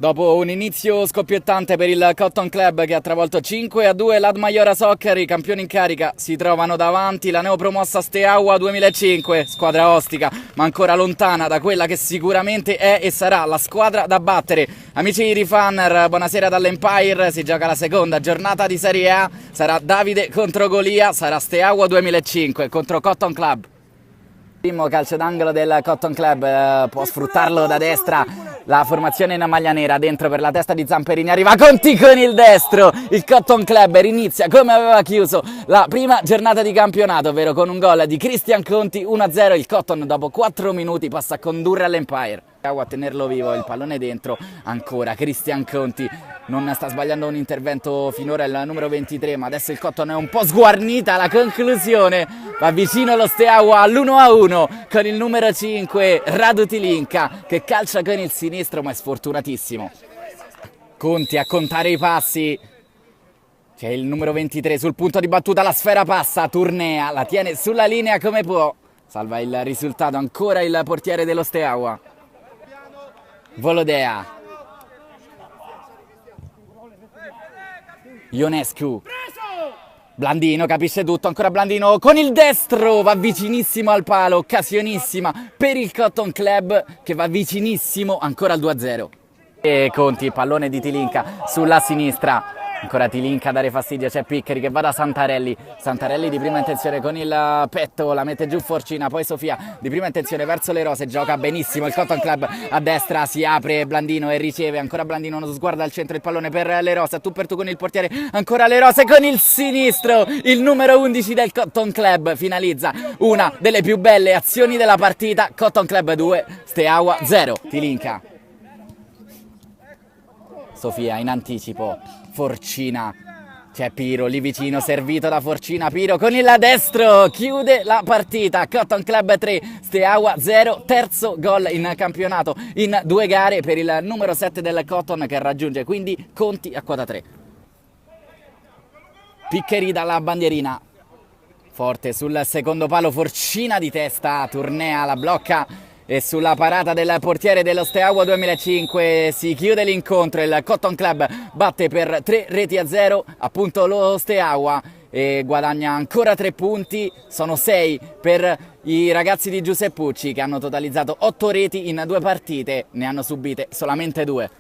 Dopo un inizio scoppiettante per il Cotton Club che ha travolto 5-2 l'Ad Maiora Soccer, i campioni in carica si trovano davanti la neopromossa Steaua 2005, squadra ostica ma ancora lontana da quella che sicuramente è e sarà la squadra da battere. Amici di Funner, buonasera dall'Empire, si gioca la seconda giornata di Serie A, sarà Davide contro Golia, sarà Steaua 2005 contro Cotton Club. Primo calcio d'angolo del Cotton Club, può sfruttarlo da destra la formazione in maglia nera, dentro per la testa di Zamperini, arriva Conti con il destro, il Cotton Club inizia come aveva chiuso la prima giornata di campionato, ovvero con un gol di Christian Conti, 1-0, il Cotton dopo 4 minuti passa a condurre all'Empire. A tenerlo vivo, il pallone dentro, ancora Christian Conti, non sta sbagliando un intervento finora il numero 23, ma adesso il Cotton è un po' sguarnita, la conclusione va vicino lo Steaua all'1-1 con il numero 5 Radu Tilinka che calcia con il sinistro ma è sfortunatissimo. Conti a contare i passi, c'è il numero 23 sul punto di battuta, la sfera passa, Turnea la tiene sulla linea come può, salva il risultato ancora il portiere dello Steaua. Volodea, Ionescu, Blandino capisce tutto, ancora Blandino con il destro, va vicinissimo al palo, occasionissima per il Cotton Club che va vicinissimo ancora al 2-0. E Conti, pallone di Tilinka sulla sinistra, ancora Tilinka a dare fastidio, c'è Piccari che va da Santarelli, Santarelli di prima intenzione con il petto, la mette giù Forcina, poi Sofia di prima intenzione verso le rose, gioca benissimo il Cotton Club a destra, si apre Blandino e riceve, ancora Blandino, uno sguardo al centro, il pallone per le rose, tu per tu con il portiere, ancora le rose con il sinistro, il numero 11 del Cotton Club finalizza una delle più belle azioni della partita, Cotton Club 2, Steaua 0, Tilinka. Sofia in anticipo, Forcina, c'è Piro lì vicino, servito da Forcina, Piro con il destro, chiude la partita, Cotton Club 3, Steaua 0, terzo gol in campionato in 2 gare per il numero 7 del Cotton che raggiunge quindi Conti a quota 3. Piccari dalla bandierina, forte sul secondo palo, Forcina di testa, Turnea la blocca. E sulla parata del portiere dello Steaua 2005 si chiude l'incontro, il Cotton Club batte per 3-0 appunto lo Steaua e guadagna ancora 3 punti, sono 6 per i ragazzi di Giuseppucci che hanno totalizzato 8 reti in 2 partite, ne hanno subite solamente 2.